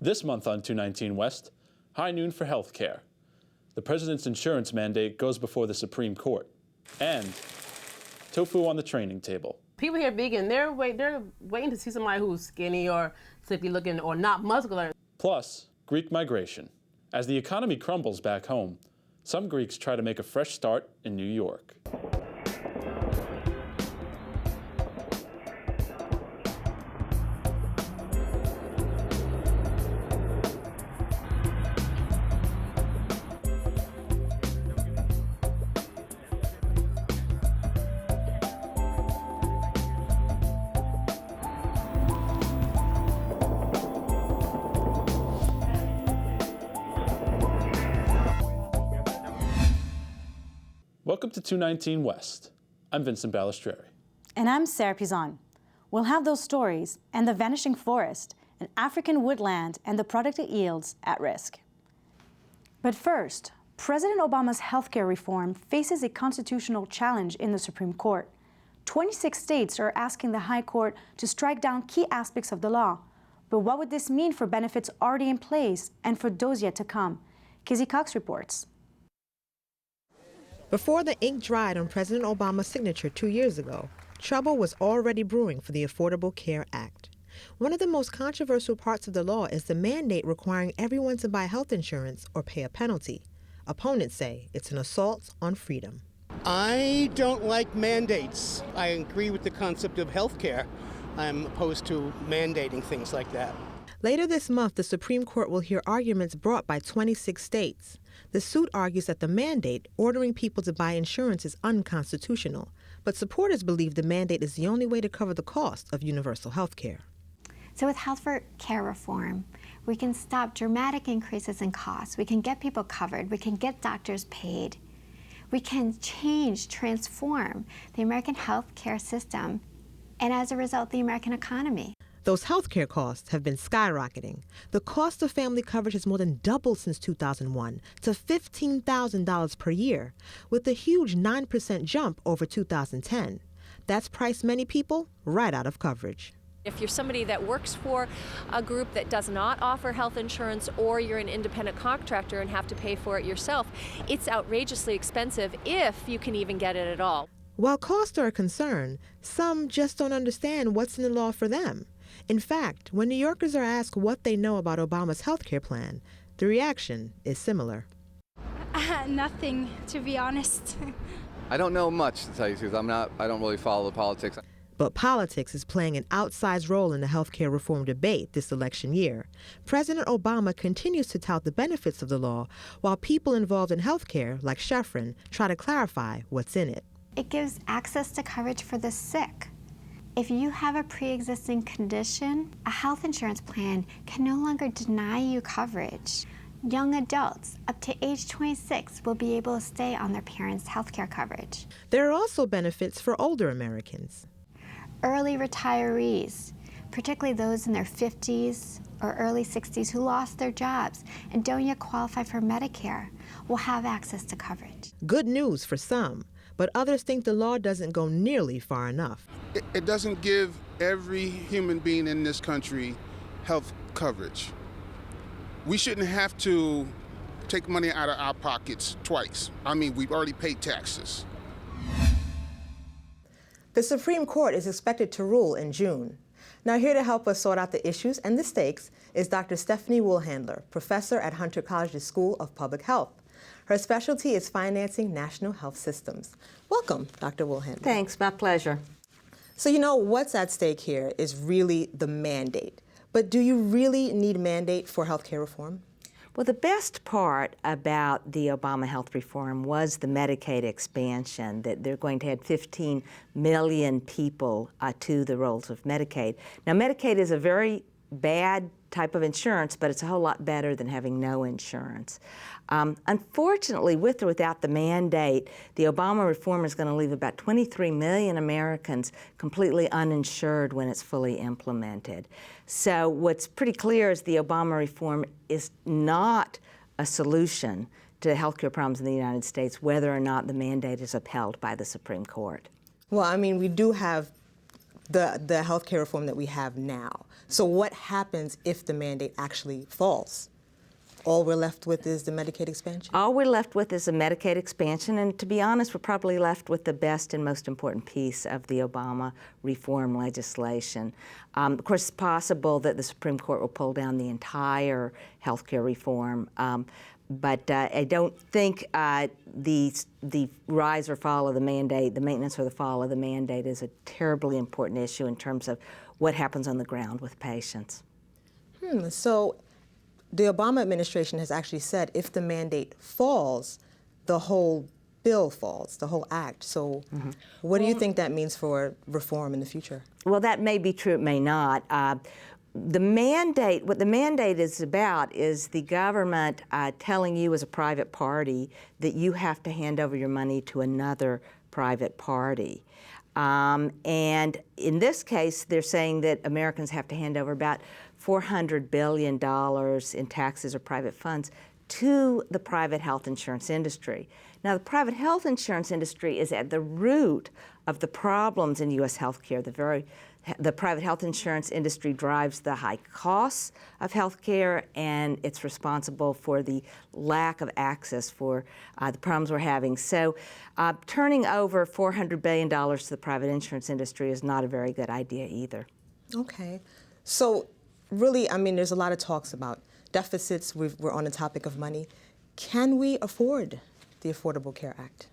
This month on 219 West, high noon for health care. The president's insurance mandate goes before the Supreme Court. And tofu on the training table. People here vegan, they're waiting to see somebody who's skinny or sickly looking or not muscular. Plus, Greek migration. As the economy crumbles back home, some Greeks try to make a fresh start in New York. Welcome to 219 West. I'm Vincent Balistreri. And I'm Sarah Pizon. We'll have those stories and the vanishing forest, and African woodland and the product it yields at risk. But first, President Obama's healthcare reform faces a constitutional challenge in the Supreme Court. 26 states are asking the High Court to strike down key aspects of the law. But what would this mean for benefits already in place and for those yet to come? Kizzy Cox reports. Before the ink dried on President Obama's signature 2 years ago, trouble was already brewing for the Affordable Care Act. One of the most controversial parts of the law is the mandate requiring everyone to buy health insurance or pay a penalty. Opponents say it's an assault on freedom. I don't like mandates. I agree with the concept of health care. I'm opposed to mandating things like that. Later this month, the Supreme Court will hear arguments brought by 26 states. The suit argues that the mandate ordering people to buy insurance is unconstitutional, but supporters believe the mandate is the only way to cover the cost of universal health care. So with health care reform, we can stop dramatic increases in costs. We can get people covered. We can get doctors paid. We can transform the American health care system, and as a result, the American economy. Those health care costs have been skyrocketing. The cost of family coverage has more than doubled since 2001 to $15,000 per year, with a huge 9% jump over 2010. That's priced many people right out of coverage. If you're somebody that works for a group that does not offer health insurance, or you're an independent contractor and have to pay for it yourself, it's outrageously expensive if you can even get it at all. While costs are a concern, some just don't understand what's in the law for them. In fact, when New Yorkers are asked what they know about Obama's health care plan, the reaction is similar. Nothing, to be honest. I don't know much, to tell you the truth. I don't really follow the politics. But politics is playing an outsized role in the health care reform debate this election year. President Obama continues to tout the benefits of the law, while people involved in health care, like Sheffrin, try to clarify what's in it. It gives access to coverage for the sick. If you have a pre-existing condition, a health insurance plan can no longer deny you coverage. Young adults up to age 26 will be able to stay on their parents' health care coverage. There are also benefits for older Americans. Early retirees, particularly those in their 50s or early 60s who lost their jobs and don't yet qualify for Medicare, will have access to coverage. Good news for some, but others think the law doesn't go nearly far enough. It doesn't give every human being in this country health coverage. We shouldn't have to take money out of our pockets twice. I mean, we've already paid taxes. The Supreme Court is expected to rule in June. Now, here to help us sort out the issues and the stakes is Dr. Stephanie Woolhandler, professor at Hunter College's School of Public Health. Her specialty is financing national health systems. Welcome, Dr. Woolhandler. Thanks, my pleasure. So you know what's at stake here is really the mandate. But do you really need mandate for health care reform? Well, the best part about the Obama health reform was the Medicaid expansion, that they're going to add 15 million people to the rolls of Medicaid. Now, Medicaid is a very bad type of insurance, but it's a whole lot better than having no insurance. Unfortunately, with or without the mandate, the Obama reform is going to leave about 23 million Americans completely uninsured when it's fully implemented. So what's pretty clear is the Obama reform is not a solution to healthcare problems in the United States, whether or not the mandate is upheld by the Supreme Court. Well, I mean, we do have the healthcare reform that we have now. So what happens if the mandate actually falls? All we're left with is the Medicaid expansion? All we're left with is the Medicaid expansion, and to be honest, we're probably left with the best and most important piece of the Obama reform legislation. Of course, it's possible that the Supreme Court will pull down the entire health care reform, but I don't think the rise or fall of the mandate, the maintenance or the fall of the mandate, is a terribly important issue in terms of what happens on the ground with patients. So the Obama administration has actually said if the mandate falls, the whole bill falls, the whole act. So what do you think that means for reform in the future? Well, that may be true, it may not. What the mandate is about is the government telling you as a private party that you have to hand over your money to another private party. And in this case, they're saying that Americans have to hand over about $400 billion in taxes or private funds to the private health insurance industry. Now, the private health insurance industry is at the root of the problems in U.S. healthcare. The private health insurance industry drives the high costs of healthcare, and it's responsible for the lack of access for the problems we're having. So turning over $400 billion to the private insurance industry is not a very good idea either. Okay. So really, I mean, there's a lot of talks about deficits. We're on the topic of money. Can we afford the Affordable Care Act?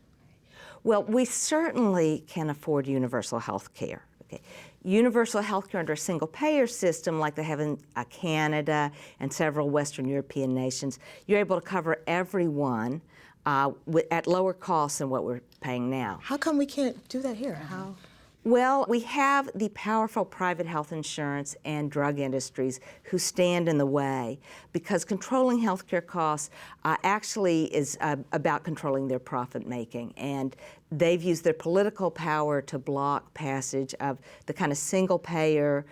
Well, we certainly can afford universal health care. Okay. Universal health care under a single-payer system like they have in Canada and several Western European nations, you're able to cover everyone at lower costs than what we're paying now. How come we can't do that here? How? Well, we have the powerful private health insurance and drug industries who stand in the way, because controlling healthcare costs actually is about controlling their profit making, and they've used their political power to block passage of the kind of single-payer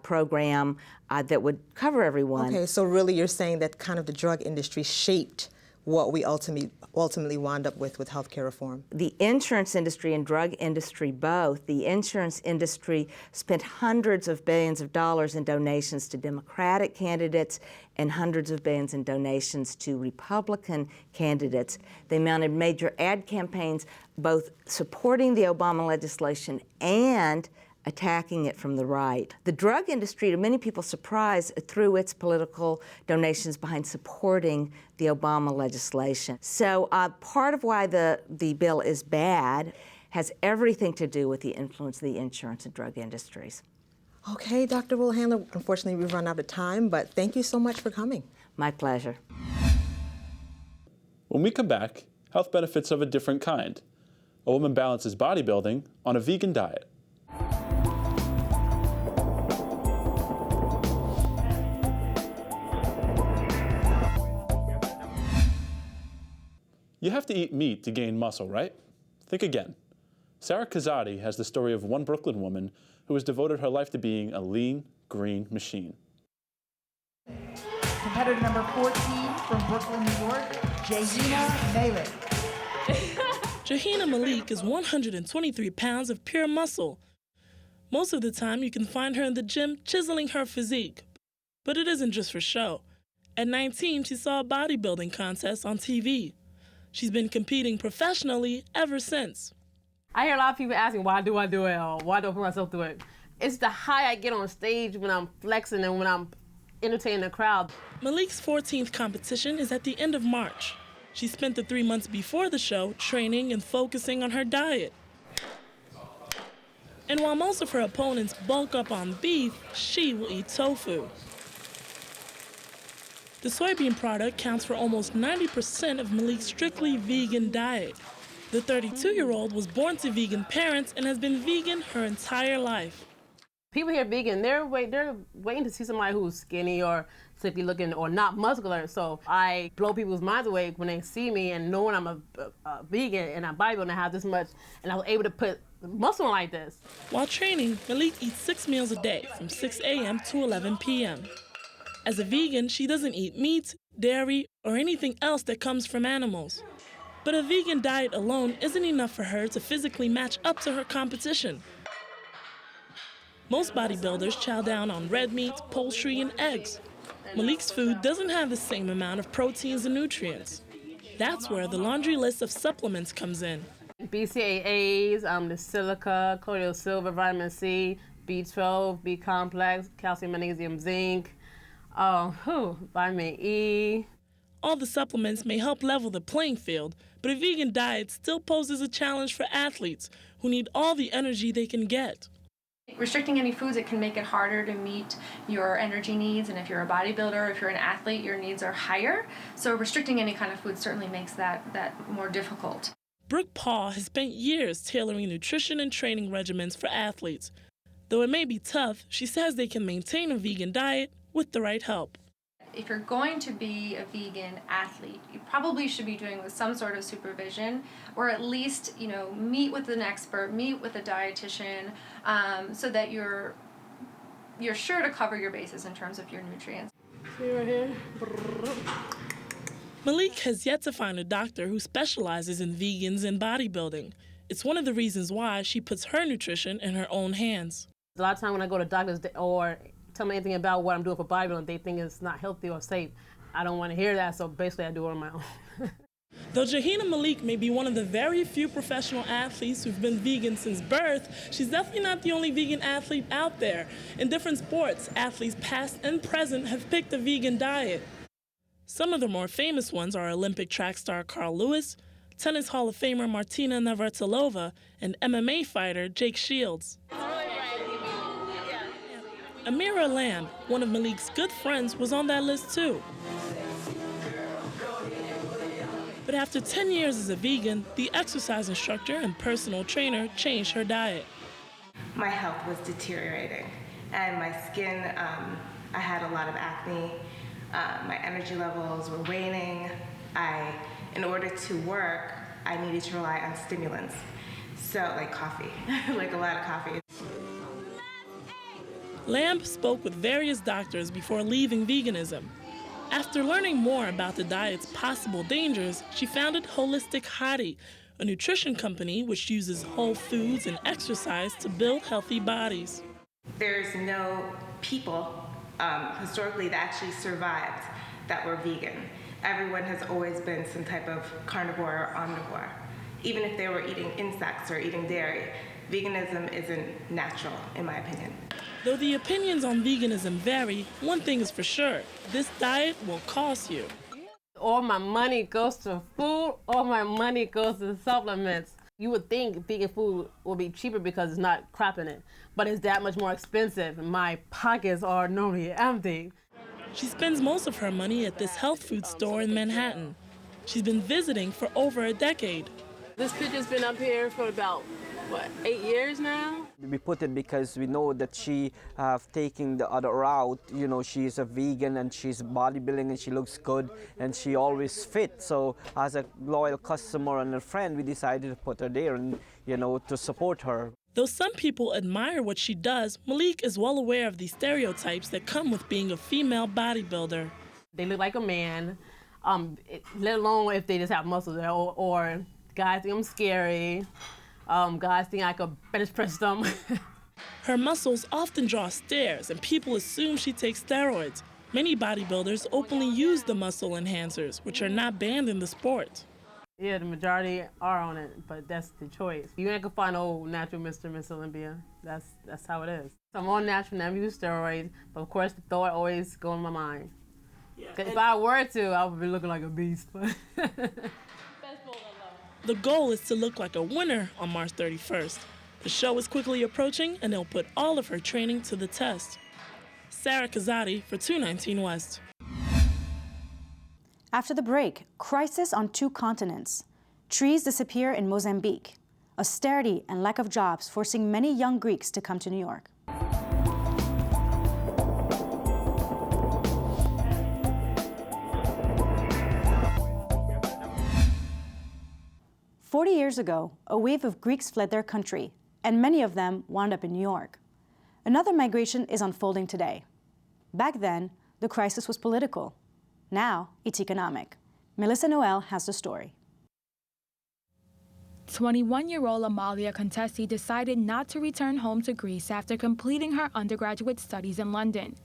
program that would cover everyone. Okay, so really you're saying that kind of the drug industry shaped what we ultimately wound up with healthcare reform? The insurance industry and drug industry both. The insurance industry spent hundreds of billions of dollars in donations to Democratic candidates and hundreds of billions in donations to Republican candidates. They mounted major ad campaigns both supporting the Obama legislation and attacking it from the right. The drug industry, to many people's surprise, threw its political donations behind supporting the Obama legislation. So part of why the bill is bad has everything to do with the influence of the insurance and drug industries. Okay, Dr. Will-Handler, unfortunately we've run out of time, but thank you so much for coming. My pleasure. When we come back, health benefits of a different kind. A woman balances bodybuilding on a vegan diet. You have to eat meat to gain muscle, right? Think again. Sarah Kazadi has the story of one Brooklyn woman who has devoted her life to being a lean, green machine. Competitor number 14 from Brooklyn, New York, Jahina Malik. Jahina Malik is 123 pounds of pure muscle. Most of the time, you can find her in the gym chiseling her physique. But it isn't just for show. At 19, she saw a bodybuilding contest on TV. She's been competing professionally ever since. I hear a lot of people asking, why do I do it, or why do I put myself through it? It's the high I get on stage when I'm flexing and when I'm entertaining the crowd. Malik's 14th competition is at the end of March. She spent the 3 months before the show training and focusing on her diet. And while most of her opponents bulk up on beef, she will eat tofu. The soybean product counts for almost 90% of Malik's strictly vegan diet. The 32-year-old was born to vegan parents and has been vegan her entire life. People hear vegan, they're waiting to see somebody who's skinny or sickly looking or not muscular. So I blow people's minds away when they see me and knowing I'm a vegan and I'm bodybuilding and I have this much, and I was able to put muscle on like this. While training, Malik eats 6 meals a day from 6 a.m. to 11 p.m. As a vegan, she doesn't eat meat, dairy, or anything else that comes from animals. But a vegan diet alone isn't enough for her to physically match up to her competition. Most bodybuilders chow down on red meat, poultry, and eggs. Malik's food doesn't have the same amount of proteins and nutrients. That's where the laundry list of supplements comes in. BCAAs, the silica, colloidal silver, vitamin C, B12, B complex, calcium, magnesium, zinc, vitamin E. All the supplements may help level the playing field, but a vegan diet still poses a challenge for athletes who need all the energy they can get. Restricting any foods, it can make it harder to meet your energy needs, and if you're a bodybuilder, if you're an athlete, your needs are higher. So restricting any kind of food certainly makes that more difficult. Brooke Paul has spent years tailoring nutrition and training regimens for athletes. Though it may be tough, she says they can maintain a vegan diet with the right help. If you're going to be a vegan athlete, you probably should be doing with some sort of supervision, or at least, meet with an expert, meet with a dietitian, so that you're sure to cover your bases in terms of your nutrients. See right here? Malik has yet to find a doctor who specializes in vegans and bodybuilding. It's one of the reasons why she puts her nutrition in her own hands. A lot of times when I go to doctors or tell me anything about what I'm doing for bodybuilding, they think it's not healthy or safe. I don't want to hear that, so basically I do it on my own. Though Jahina Malik may be one of the very few professional athletes who've been vegan since birth, she's definitely not the only vegan athlete out there. In different sports, athletes past and present have picked a vegan diet. Some of the more famous ones are Olympic track star Carl Lewis, Tennis Hall of Famer Martina Navratilova, and MMA fighter Jake Shields. Amira Lamb, one of Malik's good friends, was on that list too. But after 10 years as a vegan, the exercise instructor and personal trainer changed her diet. My health was deteriorating, and my skin, I had a lot of acne. My energy levels were waning. In order to work, I needed to rely on stimulants. So, like coffee, like a lot of coffee. Lamb spoke with various doctors before leaving veganism. After learning more about the diet's possible dangers, she founded Holistic Hottie, a nutrition company which uses whole foods and exercise to build healthy bodies. There's no people historically that actually survived that were vegan. Everyone has always been some type of carnivore or omnivore. Even if they were eating insects or eating dairy, veganism isn't natural, in my opinion. Though the opinions on veganism vary, one thing is for sure, this diet will cost you. All my money goes to food, all my money goes to supplements. You would think vegan food will be cheaper because it's not crap in it, but it's that much more expensive. My pockets are normally empty. She spends most of her money at this health food store in Manhattan. She's been visiting for over a decade. This picture's been up here for about, 8 years now? We put it because we know that she have taken the other route. She's a vegan and she's bodybuilding and she looks good and she always fit. So as a loyal customer and a friend, we decided to put her there and, to support her. Though some people admire what she does, Malik is well aware of the stereotypes that come with being a female bodybuilder. They look like a man, let alone if they just have muscles, or guys think I'm scary. Guys think I could bench press them. Her muscles often draw stares, and people assume she takes steroids. Many bodybuilders openly use the muscle enhancers, which are not banned in the sport. Yeah, the majority are on it, but that's the choice. You ain't gonna find old natural Mr. Miss Olympia. That's how it is. I'm on natural, never use steroids, but of course the thought always goes in my mind. Yeah, if I were to, I would be looking like a beast. The goal is to look like a winner on March 31st. The show is quickly approaching, and they'll put all of her training to the test. Sarah Kazadi for 219 West. After the break, crisis on 2 continents. Trees disappear in Mozambique. Austerity and lack of jobs forcing many young Greeks to come to New York. "40 years ago, a wave of Greeks fled their country, and many of them wound up in New York. Another migration is unfolding today. Back then, the crisis was political. Now, it's economic. Melissa Noel has the story. 21-year-old Amalia Contesi decided not to return home to Greece after completing her undergraduate studies in London.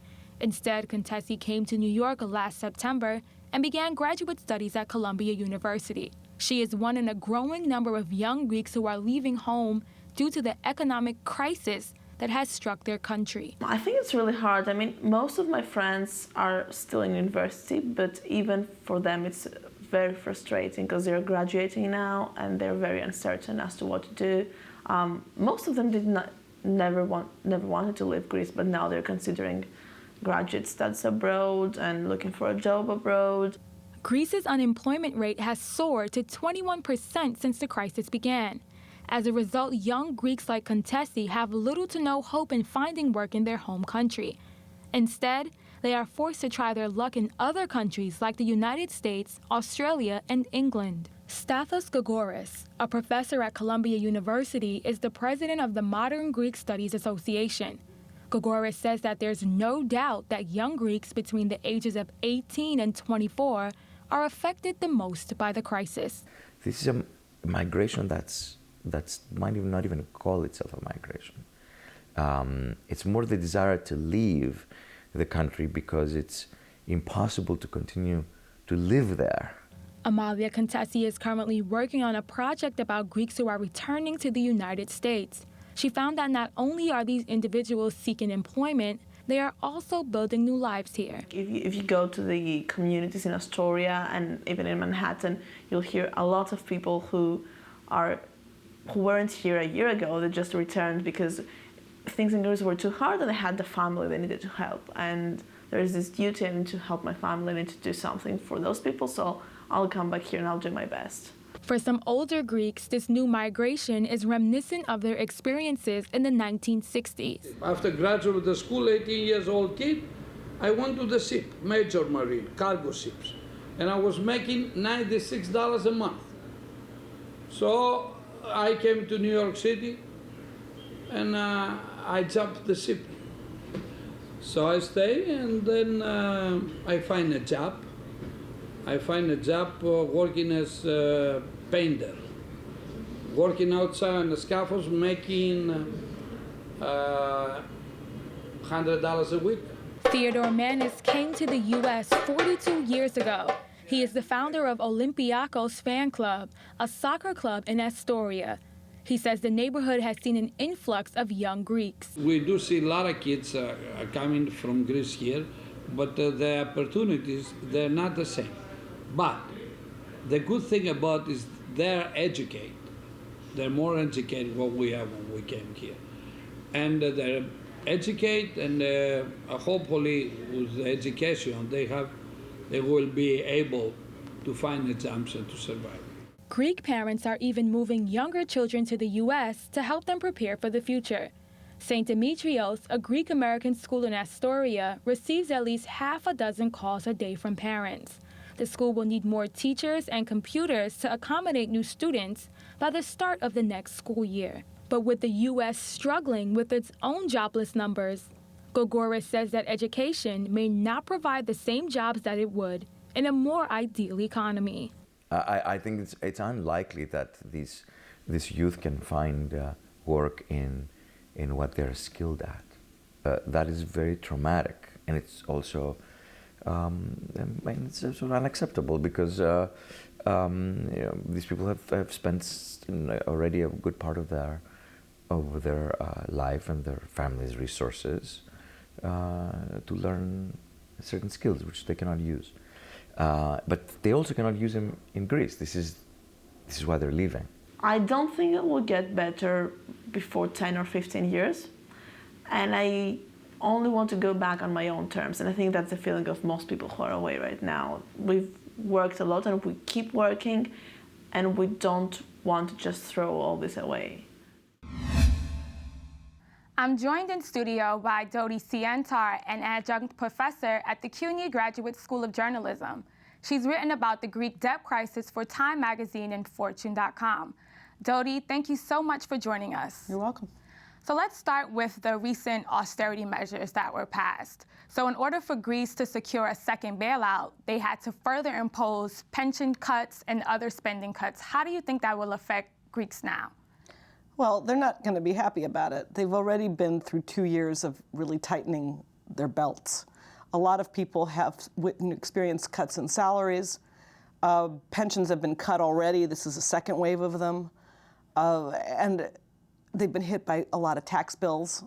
Instead, Contesi came to New York last September and began graduate studies at Columbia University. She is one in a growing number of young Greeks who are leaving home due to the economic crisis that has struck their country. I think it's really hard. I mean, most of my friends are still in university, but even for them it's very frustrating because they're graduating now and they're very uncertain as to what to do. Most of them never wanted to leave Greece, but now they're considering graduate studies abroad and looking for a job abroad. Greece's unemployment rate has soared to 21% since the crisis began. As a result, young Greeks like Contesi have little to no hope in finding work in their home country. Instead, they are forced to try their luck in other countries like the United States, Australia, and England. Stathos Gogoris, a professor at Columbia University, is the president of the Modern Greek Studies Association. Gogoris says that there's no doubt that young Greeks between the ages of 18 and 24 are affected the most by the crisis. This is a migration that's might even not even call itself a migration. It's more the desire to leave the country because it's impossible to continue to live there. Amalia Contesi is currently working on a project about Greeks who are returning to the United States. She found that not only are these individuals seeking employment, they are also building new lives here. If you go to the communities in Astoria and even in Manhattan, you'll hear a lot of people who weren't here a year ago. They just returned because things in Greece were too hard and they had the family they needed to help. And there is this duty, I need to help my family, I need to do something for those people, so I'll come back here and I'll do my best. For some older Greeks, this new migration is reminiscent of their experiences in the 1960s. After graduate school, 18 years old kid, I went to the ship, Major Marine, cargo ships, and I was making $96 a month. So I came to New York City and I jumped the ship. So I stay and then I find a job. I find a job working as a painter, working outside on the scaffolds, making $100 a week. Theodore Manis came to the U.S. 42 years ago. He is the founder of Olympiacos Fan Club, a soccer club in Astoria. He says the neighborhood has seen an influx of young Greeks. We do see a lot of kids coming from Greece here, but the opportunities, they're not the same. But the good thing about is they're educated. They're more educated than what we have when we came here. And they're educated, and hopefully with the education they will be able to find the jobs and to survive. Greek parents are even moving younger children to the U.S. to help them prepare for the future. St. Demetrios, a Greek-American school in Astoria, receives at least half a dozen calls a day from parents. The school will need more teachers and computers to accommodate new students by the start of the next school year. But with the U.S. struggling with its own jobless numbers, Gogoris says that education may not provide the same jobs that it would in a more ideal economy. I think it's unlikely that this youth can find work in what they're skilled at. That is very traumatic, and it's also it's sort of unacceptable because these people have spent already a good part of their life and their family's resources to learn certain skills which they cannot use. But they also cannot use them in Greece. This is why they're leaving. I don't think it will get better before 10 or 15 years. And I only want to go back on my own terms. And I think that's the feeling of most people who are away right now. We've worked a lot and we keep working, and we don't want to just throw all this away. I'm joined in studio by Dodi Siantar, an adjunct professor at the CUNY Graduate School of Journalism. She's written about the Greek debt crisis for Time magazine and Fortune.com. Dodi, thank you so much for joining us. You're welcome. So let's start with the recent austerity measures that were passed. So in order for Greece to secure a second bailout, they had to further impose pension cuts and other spending cuts. How do you think that will affect Greeks now? Well, they're not going to be happy about it. They've already been through 2 years of really tightening their belts. A lot of people have experienced cuts in salaries. Pensions have been cut already. This is a second wave of them. And they've been hit by a lot of tax bills.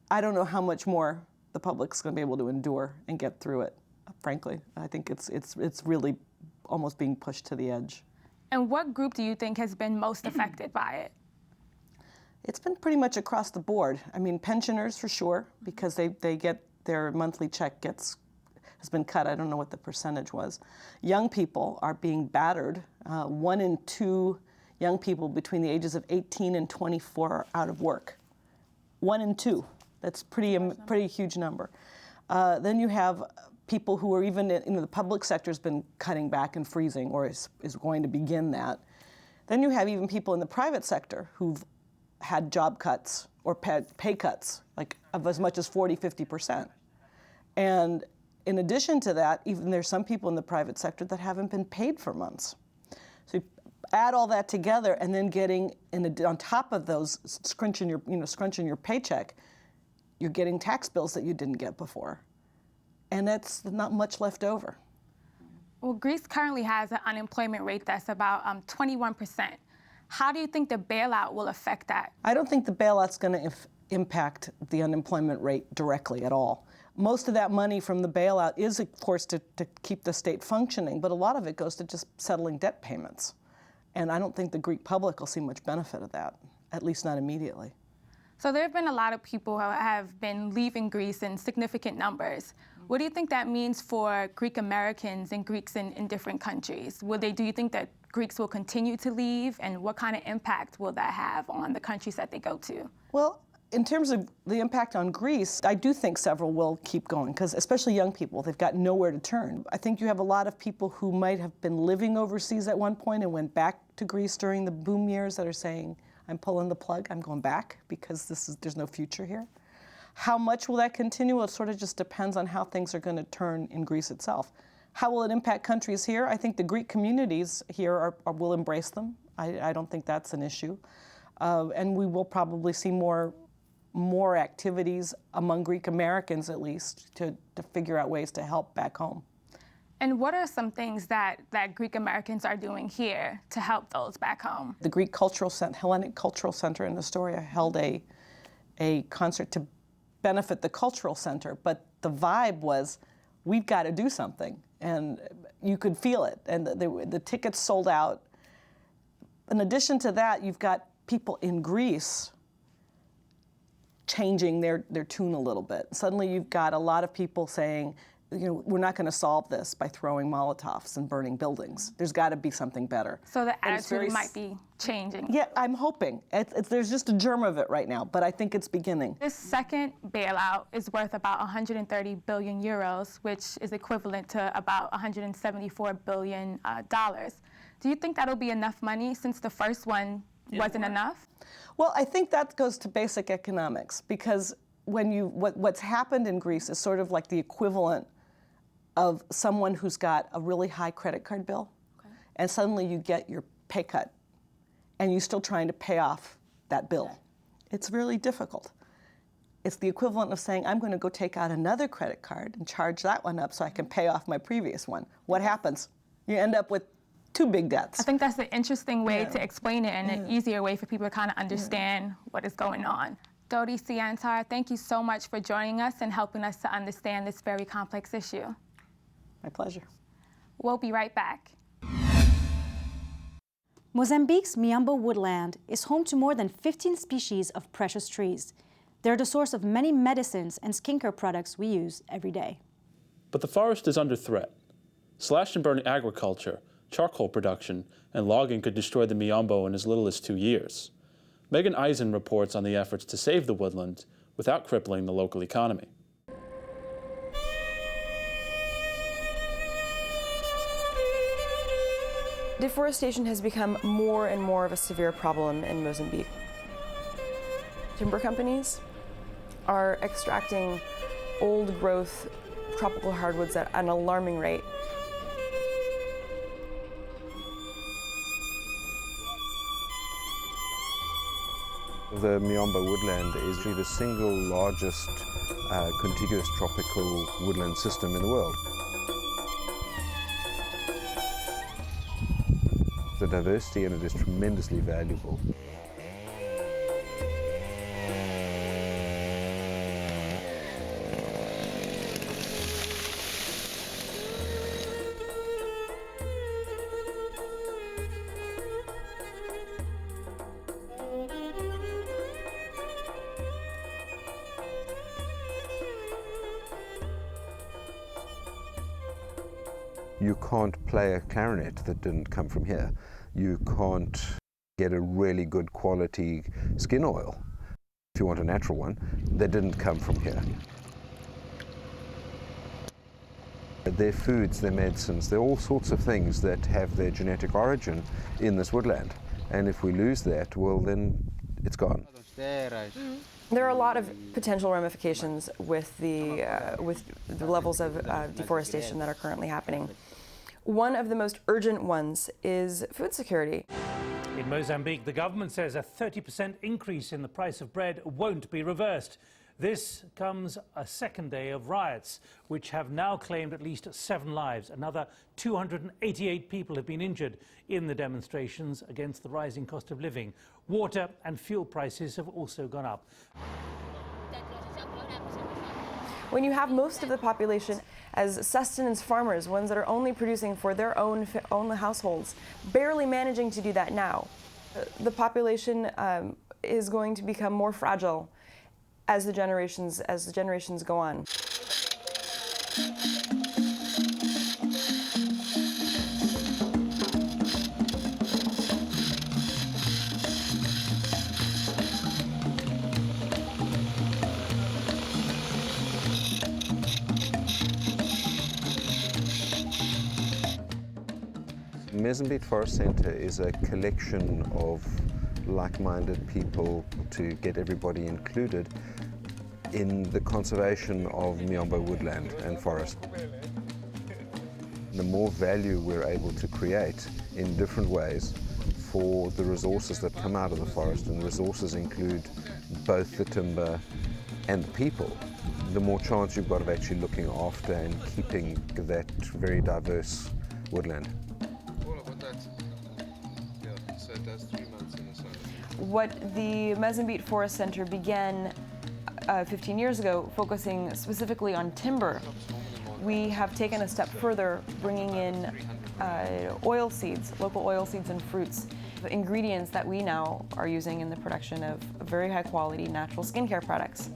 I don't know how much more the public's going to be able to endure and get through it, frankly. I think it's really almost being pushed to the edge. And what group do you think has been most affected by it? It's been pretty much across the board. I mean, pensioners for sure, because they get their monthly check has been cut. I don't know what the percentage was. Young people are being battered. 1 in 2 young people between the ages of 18 and 24 are out of work. 1 in 2. That's pretty huge number. Then you have people who are even in the public sector has been cutting back and freezing, or is going to begin that. Then you have even people in the private sector who've had job cuts or pay cuts, like of as much as 40–50%. And in addition to that, even there's some people in the private sector that haven't been paid for months. So you add all that together, and then getting on top of those, scrunching your paycheck, you're getting tax bills that you didn't get before. And that's not much left over. Well, Greece currently has an unemployment rate that's about 21%. How do you think the bailout will affect that? I don't think the bailout's going to impact the unemployment rate directly at all. Most of that money from the bailout is, of course, to keep the state functioning, but a lot of it goes to just settling debt payments. And I don't think the Greek public will see much benefit of that, at least not immediately. So there have been a lot of people who have been leaving Greece in significant numbers. What do you think that means for Greek Americans and Greeks in different countries? Do you think that Greeks will continue to leave, and what kind of impact will that have on the countries that they go to? Well, in terms of the impact on Greece, I do think several will keep going, because especially young people, they've got nowhere to turn. I think you have a lot of people who might have been living overseas at one point and went back to Greece during the boom years that are saying, I'm pulling the plug, I'm going back because there's no future here. How much will that continue? Well, it sort of just depends on how things are going to turn in Greece itself. How will it impact countries here? I think the Greek communities here will embrace them. I don't think that's an issue. And we will probably see more activities among Greek Americans, at least, to figure out ways to help back home. And what are some things that Greek Americans are doing here to help those back home? The Greek Hellenic Cultural Center in Astoria held a concert to benefit the cultural center, but the vibe was, we've got to do something, and you could feel it, and the tickets sold out. In addition to that, you've got people in Greece changing their tune a little bit. Suddenly you've got a lot of people saying, we're not going to solve this by throwing Molotovs and burning buildings. There's got to be something better. So the attitude might be changing. Yeah, I'm hoping. There's just a germ of it right now, but I think it's beginning. This second bailout is worth about 130 billion euros, which is equivalent to about $174 billion. Do you think that'll be enough money since the first one wasn't enough? Well, I think that goes to basic economics, because what's happened in Greece is sort of like the equivalent of someone who's got a really high credit card bill, and suddenly you get your pay cut, and you're still trying to pay off that bill. It's really difficult. It's the equivalent of saying, I'm going to go take out another credit card and charge that one up so I can pay off my previous one. What happens? You end up with 2 big debts. I think that's an interesting way to explain it, and an easier way for people to kind of understand what is going on. Dodi Siantar, thank you so much for joining us and helping us to understand this very complex issue. My pleasure. We'll be right back. Mozambique's Miamba woodland is home to more than 15 species of precious trees. They're the source of many medicines and skincare products we use every day. But the forest is under threat. Slash and burn agriculture, charcoal production, and logging could destroy the Miamba in as little as 2 years. Megan Eisen reports on the efforts to save the woodland without crippling the local economy. Deforestation has become more and more of a severe problem in Mozambique. Timber companies are extracting old-growth tropical hardwoods at an alarming rate. The Miombo woodland is the single largest contiguous tropical woodland system in the world. The diversity in it is tremendously valuable. You can't play a clarinet that didn't come from here. You can't get a really good quality skin oil, if you want a natural one, that didn't come from here. Their foods, their medicines, they're all sorts of things that have their genetic origin in this woodland. And if we lose that, well then it's gone. There are a lot of potential ramifications with the levels of deforestation that are currently happening. One of the most urgent ones is food security. In Mozambique, the government says a 30% increase in the price of bread won't be reversed. This comes a second day of riots, which have now claimed at least 7 lives. Another 288 people have been injured in the demonstrations against the rising cost of living. Water and fuel prices have also gone up. When you have most of the population as sustenance farmers, ones that are only producing for their own households, barely managing to do that now, the population is going to become more fragile as the generations go on. Mozambique Forest Centre is a collection of like-minded people to get everybody included in the conservation of Miombo woodland and forest. The more value we're able to create in different ways for the resources that come out of the forest, and resources include both the timber and the people, the more chance you've got of actually looking after and keeping that very diverse woodland. What the Mozambique Forest Centre began 15 years ago, focusing specifically on timber, we have taken a step further, bringing in oil seeds, local oil seeds and fruits, the ingredients that we now are using in the production of very high quality natural skincare products.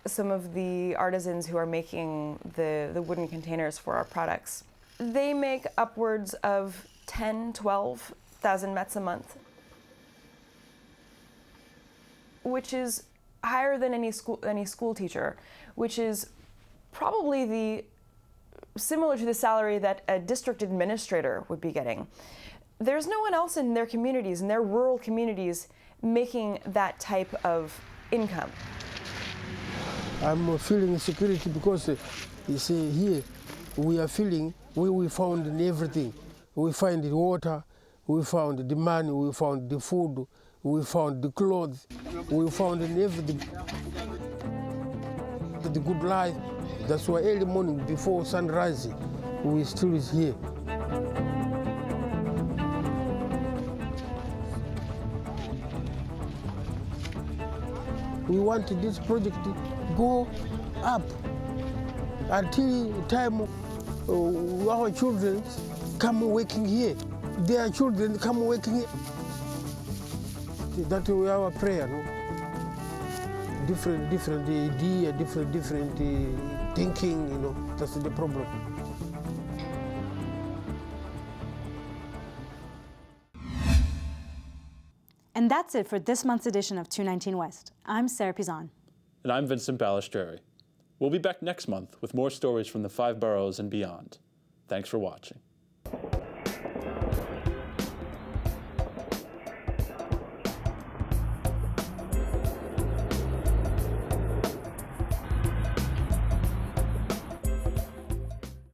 Some of the artisans who are making the wooden containers for our products, they make upwards of 10, 12,000 mets a month, which is higher than any school teacher, which is probably similar to the salary that a district administrator would be getting. There's no one else in their communities, in their rural communities, making that type of income. I'm feeling insecurity because you see here we are feeling we found in everything. We find the water, we found the money, we found the food, we found the clothes, we found in everything. The good life. That's why early morning before sunrise we still is here. We want this project to go up until time our children come working here. Their children come working here. That is our prayer. No? Different idea, different thinking. You know, that's the problem. And that's it for this month's edition of 219 West. I'm Sarah Pizan. And I'm Vincent Balistreri. We'll be back next month with more stories from the 5 boroughs and beyond. Thanks for watching.